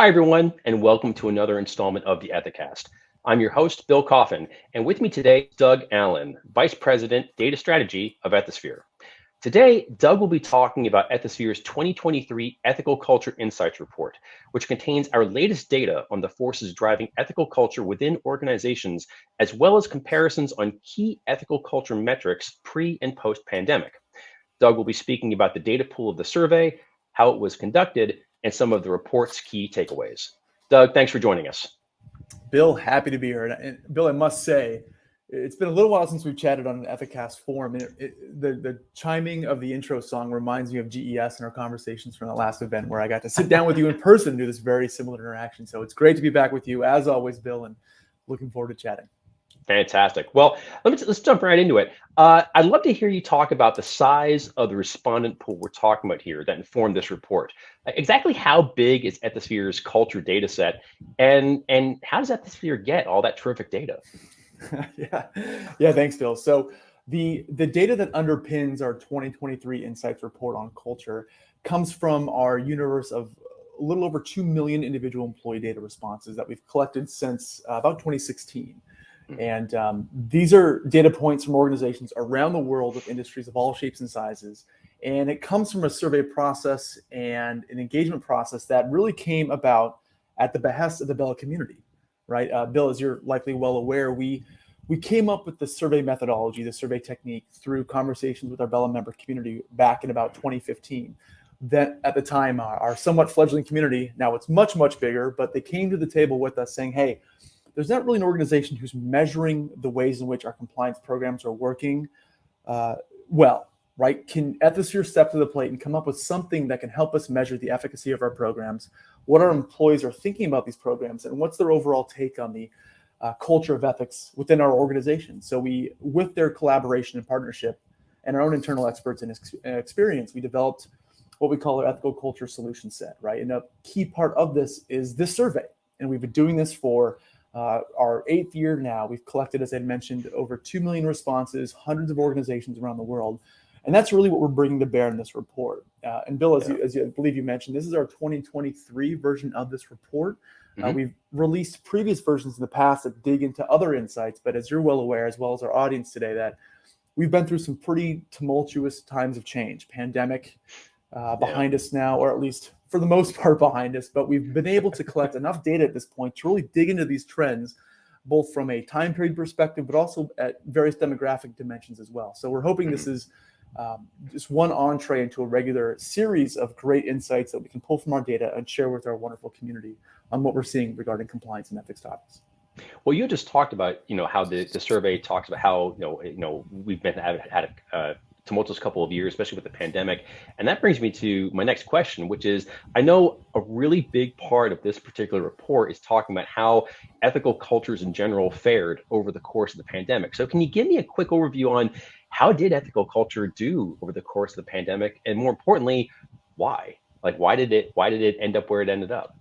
Hi, everyone, and welcome to another installment of the Ethicast. I'm your host, Bill Coffin, and with me today is Doug Allen, Vice President, Data Strategy of Ethisphere. Today, Doug will be talking about Ethisphere's 2023 Ethical Culture Insights Report, which contains our latest data on the forces driving ethical culture within organizations, as well as comparisons on key ethical culture metrics pre and post-pandemic. Doug will be speaking about the data pool of the survey, how it was conducted, and some of the report's key takeaways. Doug, thanks for joining us. Bill, happy to be here. And Bill, I must say, it's been a little while since we've chatted on an Ethicast forum. And the chiming of the intro song reminds me of GES and our conversations from the last event where I got to sit down with you in person and do this very similar interaction. So it's great to be back with you, as always, Bill, and looking forward to chatting. Fantastic. Well, let's jump right into it. I'd love to hear you talk about the size of the respondent pool we're talking about here that informed this report. Exactly how big is Ethisphere's culture data set, and how does Ethisphere get all that terrific data? Yeah, thanks, Bill. So the data that underpins our 2023 Insights Report on culture comes from our universe of a little over 2 million individual employee data responses that we've collected since about 2016. And these are data points from organizations around the world with industries of all shapes and sizes. And it comes from a survey process and an engagement process that really came about at the behest of the Bella community, right? Bill, as you're likely well aware, we came up with the survey methodology, the survey technique through conversations with our Bella member community back in about 2015. That at the time, our somewhat fledgling community, now it's much, much bigger, but they came to the table with us saying, hey, there's not really an organization who's measuring the ways in which our compliance programs are working well, right? Can Ethisphere step to the plate and come up with something that can help us measure the efficacy of our programs, what our employees are thinking about these programs, and what's their overall take on the culture of ethics within our organization? So we, with their collaboration and partnership and our own internal experts and experience, we developed what we call our ethical culture solution set, right? And a key part of this is this survey. And we've been doing this for our 8th year now. We've collected, as I mentioned, over 2 million responses, hundreds of organizations around the world. And that's really what we're bringing to bear in this report. And Bill, as you I believe you mentioned, this is our 2023 version of this report. We've released previous versions in the past that dig into other insights, but as you're well aware, as well as our audience today, that we've been through some pretty tumultuous times of change. Pandemic behind us now, or at least for the most part behind us, but we've been able to collect enough data at this point to really dig into these trends, both from a time period perspective, but also at various demographic dimensions as well. So we're hoping this is just one entree into a regular series of great insights that we can pull from our data and share with our wonderful community on what we're seeing regarding compliance and ethics topics. Well, you just talked about, how the survey talks about how, we've been had a tumultuous couple of years, especially with the pandemic. And that brings me to my next question, which is, I know a really big part of this particular report is talking about how ethical cultures in general fared over the course of the pandemic. So can you give me a quick overview on how did ethical culture do over the course of the pandemic? And more importantly, why? Like, why did it end up where it ended up?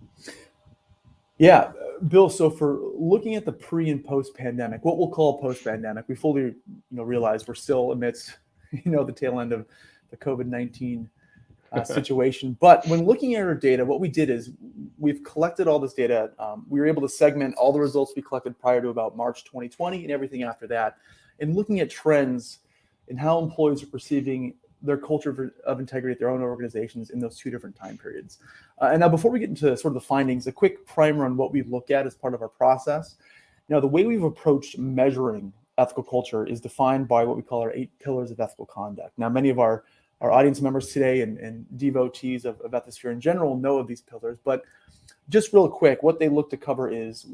Yeah, Bill, so for looking at the pre and post pandemic, what we'll call post pandemic, we fully realize we're still amidst the tail end of the COVID-19 situation. But when looking at our data, what we did is we've collected all this data. We were able to segment all the results we collected prior to about March 2020 and everything after that, and looking at trends in how employees are perceiving their culture of integrity at their own organizations in those 2 different time periods. And now before we get into sort of the findings, a quick primer on what we look at as part of our process. Now, the way we've approached measuring ethical culture is defined by what we call our 8 pillars of ethical conduct. Now, many of our audience members today and devotees of Ethisphere in general know of these pillars, but just real quick, what they look to cover is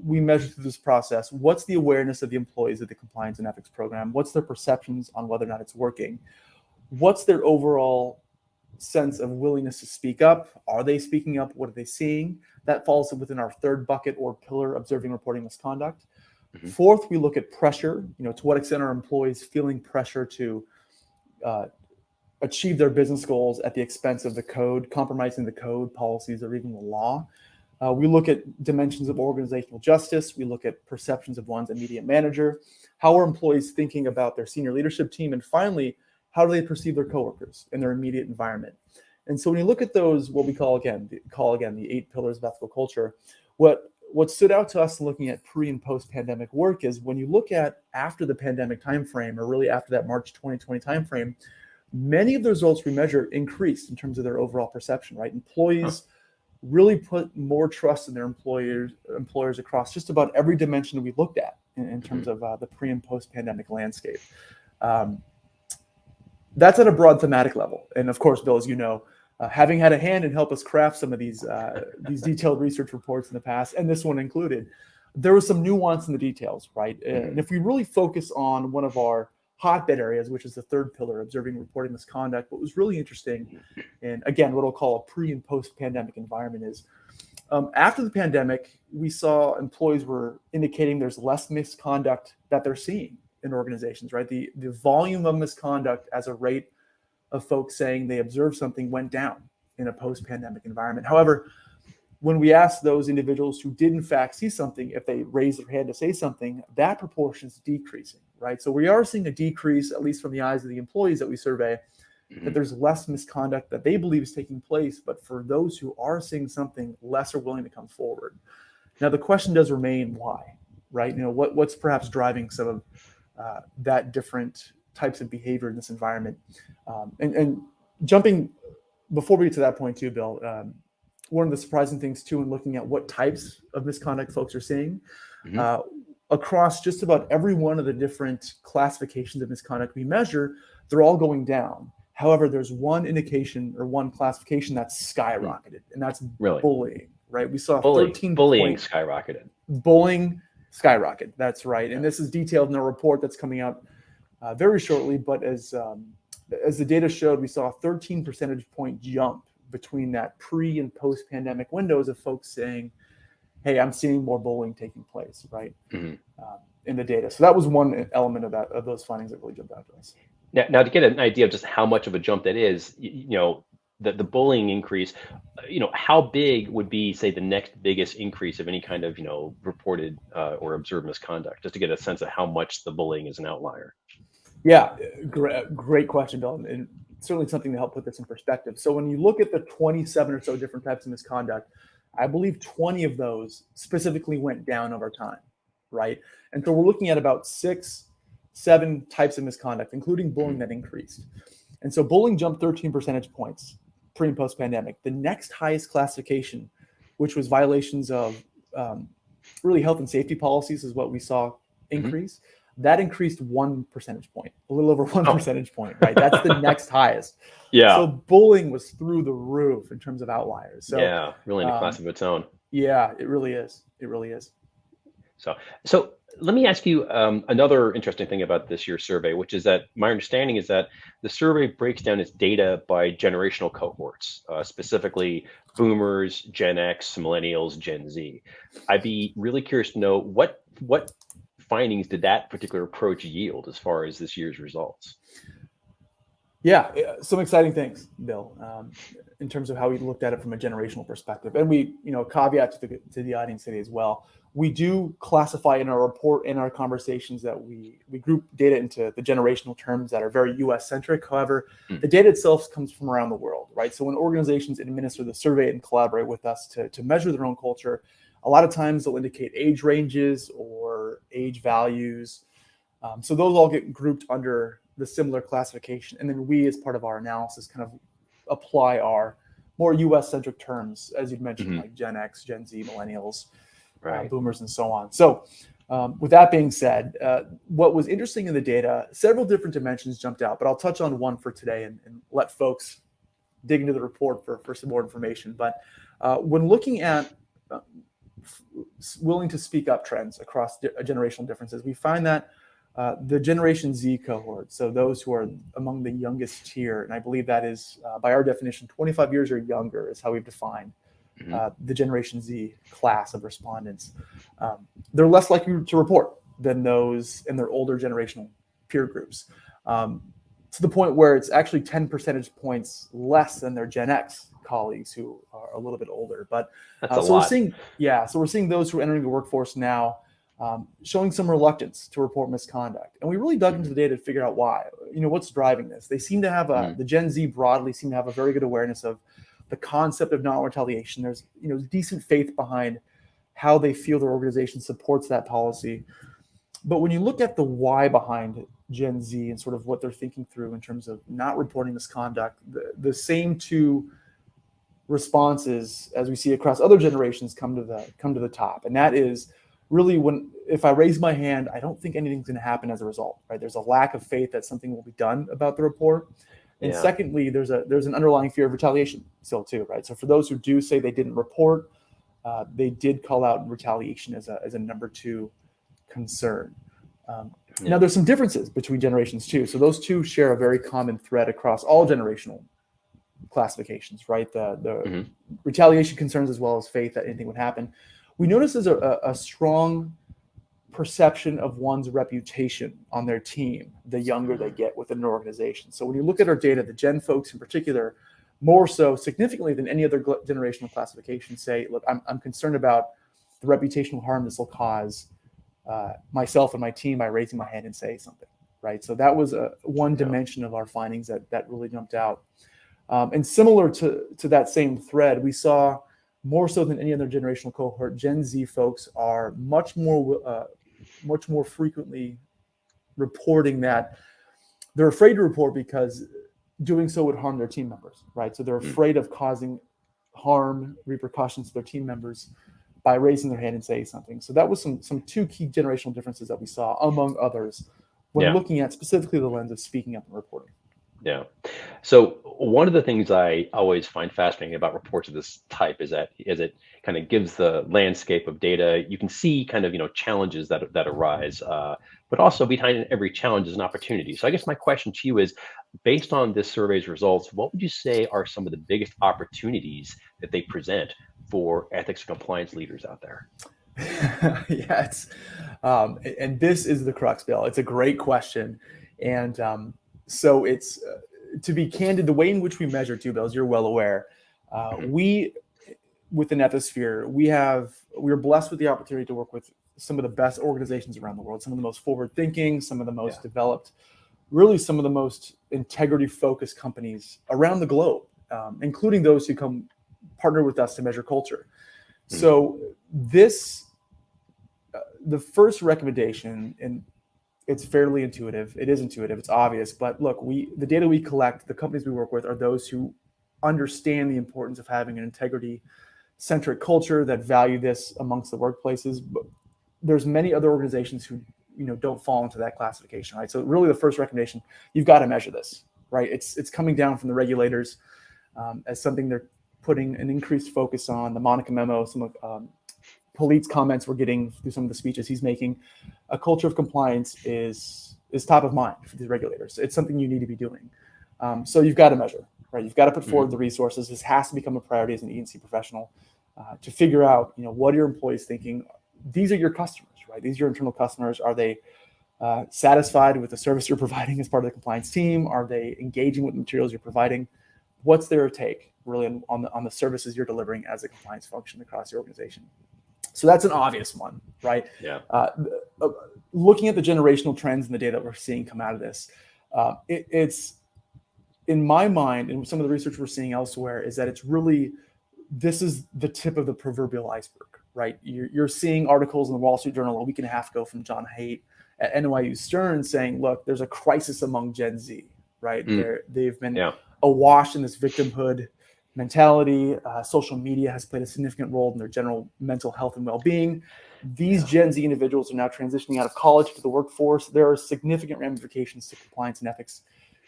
we measure through this process, what's the awareness of the employees of the compliance and ethics program? What's their perceptions on whether or not it's working? What's their overall sense of willingness to speak up? Are they speaking up? What are they seeing? That falls within our 3rd bucket or pillar, observing, reporting, misconduct. 4th, we look at pressure, to what extent are employees feeling pressure to achieve their business goals at the expense of the code, compromising the code, policies, or even the law. We look at dimensions of organizational justice. We look at perceptions of one's immediate manager. How are employees thinking about their senior leadership team? And finally, how do they perceive their coworkers in their immediate environment? And so when you look at those, what we call again the 8 pillars of ethical culture, what stood out to us looking at pre and post pandemic work is when you look at after the pandemic timeframe, or really after that March 2020 timeframe, many of the results we measured increased in terms of their overall perception, right? Employees really put more trust in their employers across just about every dimension we looked at in terms of the pre and post pandemic landscape. That's at a broad thematic level. And of course, Bill, as you know, having had a hand and help us craft some of these detailed research reports in the past, and this one included, there was some nuance in the details, right? And if we really focus on one of our hotbed areas, which is the third pillar, observing and reporting misconduct, what was really interesting, and again, what I'll call a pre and post pandemic environment is, after the pandemic, we saw employees were indicating there's less misconduct that they're seeing in organizations, right? The volume of misconduct as a rate of folks saying they observed something went down in a post-pandemic environment. However, when we asked those individuals who did in fact see something, if they raised their hand to say something, that proportion is decreasing, right? So we are seeing a decrease, at least from the eyes of the employees that we survey, that there's less misconduct that they believe is taking place, but for those who are seeing something, less are willing to come forward. Now, the question does remain why, right? What's perhaps driving some of that different types of behavior in this environment. And jumping, before we get to that point too, Bill, one of the surprising things too, in looking at what types of misconduct folks are seeing, across just about every one of the different classifications of misconduct we measure, they're all going down. However, there's one indication or one classification that's skyrocketed, and that's bullying, right? We saw bullying skyrocketed. Bullying skyrocket, that's right. And this is detailed in a report that's coming out very shortly, but as the data showed, we saw a 13 percentage point jump between that pre and post pandemic windows of folks saying, hey, I'm seeing more bullying taking place, right? In the data. So that was one element of those findings that really jumped out to us. Now to get an idea of just how much of a jump that is, the bullying increase, how big would be, say, the next biggest increase of any kind of, reported or observed misconduct, just to get a sense of how much the bullying is an outlier? Yeah, great question, Bill, and certainly something to help put this in perspective. So when you look at the 27 or so different types of misconduct, I believe 20 of those specifically went down over time, right? And so we're looking at about 6-7 types of misconduct, including bullying, that increased. And so bullying jumped 13 percentage points pre and post pandemic. The next highest classification, which was violations of really health and safety policies, is what we saw increase. That increased 1 percentage point, a little over 1 percentage point, right? That's the next highest. Yeah. So bullying was through the roof in terms of outliers. So yeah, really in a class of its own. Yeah, it really is. It really is. So let me ask you another interesting thing about this year's survey, which is that my understanding is that the survey breaks down its data by generational cohorts, specifically boomers, Gen X, millennials, Gen Z. I'd be really curious to know what findings did that particular approach yield as far as this year's results? Yeah, some exciting things, Bill, in terms of how we looked at it from a generational perspective. And we, caveat to the audience today as well, we do classify in our report, in our conversations, that we group data into the generational terms that are very US centric. However, the data itself comes from around the world, right? So when organizations administer the survey and collaborate with us to measure their own culture, a lot of times they'll indicate age ranges or age values. So those all get grouped under the similar classification. And then we, as part of our analysis, kind of apply our more US-centric terms, as you'd mentioned, like Gen X, Gen Z, millennials, boomers, and so on. So with that being said, what was interesting in the data, several different dimensions jumped out, but I'll touch on one for today and let folks dig into the report for some more information. But when looking at willing to speak up trends across generational differences, we find that the Generation Z cohort, so those who are among the youngest tier, and I believe that is, by our definition, 25 years or younger is how we've defined the Generation Z class of respondents. They're less likely to report than those in their older generational peer groups, to the point where it's actually 10 percentage points less than their Gen X colleagues who are a little bit older. But that's a lot. We're seeing those who are entering the workforce now showing some reluctance to report misconduct. And we really dug into the data to figure out why, what's driving this. They seem to have the Gen Z broadly seem to have a very good awareness of the concept of non-retaliation. There's, decent faith behind how they feel their organization supports that policy. But when you look at the why behind Gen Z and sort of what they're thinking through in terms of not reporting misconduct, the same two responses as we see across other generations come to the top. And that is really if I raise my hand, I don't think anything's going to happen as a result, right? There's a lack of faith that something will be done about the report. And secondly, there's an underlying fear of retaliation still too, right? So for those who do say they didn't report, they did call out retaliation as a number two concern. Now there's some differences between generations too. So those two share a very common thread across all generational classifications, right? The retaliation concerns as well as faith that anything would happen. We notice there's a strong perception of one's reputation on their team the younger they get within an organization. So when you look at our data, the Gen folks in particular, more so significantly than any other generational classification, say, look, I'm concerned about the reputational harm this will cause myself and my team by raising my hand and saying something, right? So that was one dimension of our findings that really jumped out. And similar to that same thread, we saw more so than any other generational cohort, Gen Z folks are much more frequently reporting that they're afraid to report because doing so would harm their team members, right? So they're afraid of causing harm, repercussions to their team members by raising their hand and saying something. So that was some two key generational differences that we saw, among others, when looking at specifically the lens of speaking up and reporting. Yeah. So one of the things I always find fascinating about reports of this type is that it kind of gives the landscape of data. You can see kind of, challenges that arise, but also behind every challenge is an opportunity. So I guess my question to you is, based on this survey's results, what would you say are some of the biggest opportunities that they present for ethics and compliance leaders out there? Yes. And this is the crux, Bill. It's a great question. And so it's, to be candid, the way in which we measure too, Bill, as you're well aware, we, within Ethisphere, we're blessed with the opportunity to work with some of the best organizations around the world, some of the most forward-thinking, some of the most developed, really some of the most integrity-focused companies around the globe, including those who come partner with us to measure culture. So this, the first recommendation, and it's fairly intuitive. It is intuitive. It's obvious. But look, the data we collect, the companies we work with, are those who understand the importance of having an integrity-centric culture that value this amongst the workplaces. But there's many other organizations who don't fall into that classification, right? So really, the first recommendation, you've got to measure this, right? It's coming down from the regulators as something they're putting an increased focus on. The Monica memo, some of Polite's comments we're getting through some of the speeches he's making. A culture of compliance is top of mind for the regulators. It's something you need to be doing. So you've got to measure, right? You've got to put forward the resources. This has to become a priority as an E&C professional to figure out, what are your employees thinking? These are your customers, right? These are your internal customers. Are they satisfied with the service you're providing as part of the compliance team? Are they engaging with the materials you're providing? What's their take really on the services you're delivering as a compliance function across the organization? So that's an obvious one, right? Yeah. Looking at the generational trends and the data that we're seeing come out of this, it's, in my mind, and some of the research we're seeing elsewhere, is that this is the tip of the proverbial iceberg, right? You're seeing articles in the Wall Street Journal a week and a half ago from John Haidt at NYU Stern saying, look, there's a crisis among Gen Z, right? They've been awash in this victimhood mentality. Social media has played a significant role in their general mental health and well-being. These Gen Z individuals are now transitioning out of college to the workforce. There are significant ramifications to compliance and ethics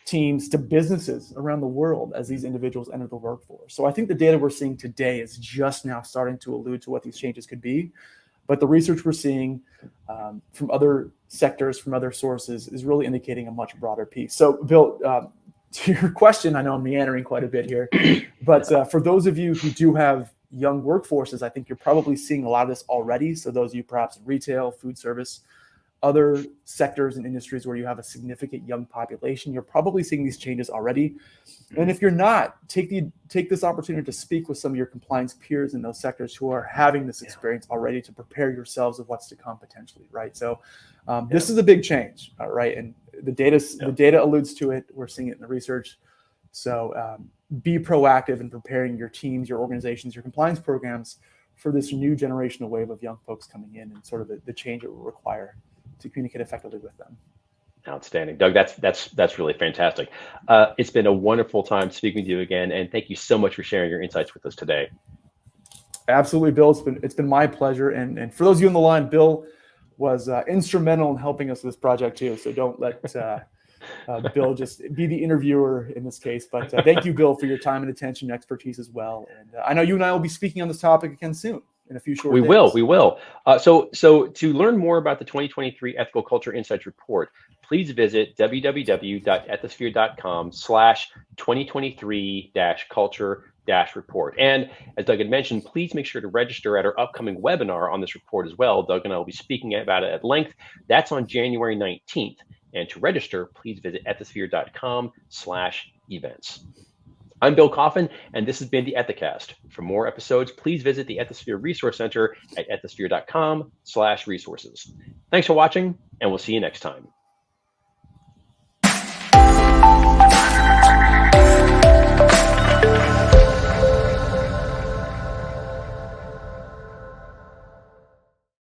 teams, to businesses around the world as these individuals enter the workforce. So I think the data we're seeing today is just now starting to allude to what these changes could be. But the research we're seeing from other sectors, from other sources, is really indicating a much broader piece. So, Bill, to your question, I know I'm meandering quite a bit here, but for those of you who do have young workforces, I think you're probably seeing a lot of this already. So those of you perhaps in retail, food service, other sectors and industries where you have a significant young population, you're probably seeing these changes already. And if you're not, take this opportunity to speak with some of your compliance peers in those sectors who are having this experience already, to prepare yourselves of what's to come potentially, right? So this is a big change, right? And the data alludes to it. We're seeing it in the research. So be proactive in preparing your teams, your organizations, your compliance programs for this new generational wave of young folks coming in, and sort of the change it will require to communicate effectively with them. Outstanding, Doug. That's really fantastic. It's been a wonderful time speaking with you again, and thank you so much for sharing your insights with us today. Absolutely, Bill. It's been my pleasure. And for those of you on the line, Bill was instrumental in helping us with this project too. So don't let Bill just be the interviewer in this case. But thank you, Bill, for your time and attention and expertise as well. And I know you and I will be speaking on this topic again soon, in a few short days. We will. So to learn more about the 2023 Ethical Culture Insights Report, please visit www.ethisphere.com/2023-culture-report. And as Doug had mentioned, please make sure to register at our upcoming webinar on this report as well. Doug and I will be speaking about it at length. That's on January 19th. And to register, please visit ethisphere.com/events. I'm Bill Coffin, and this has been the Ethicast. For more episodes, please visit the Ethisphere Resource Center at ethisphere.com/resources. Thanks for watching, and we'll see you next time.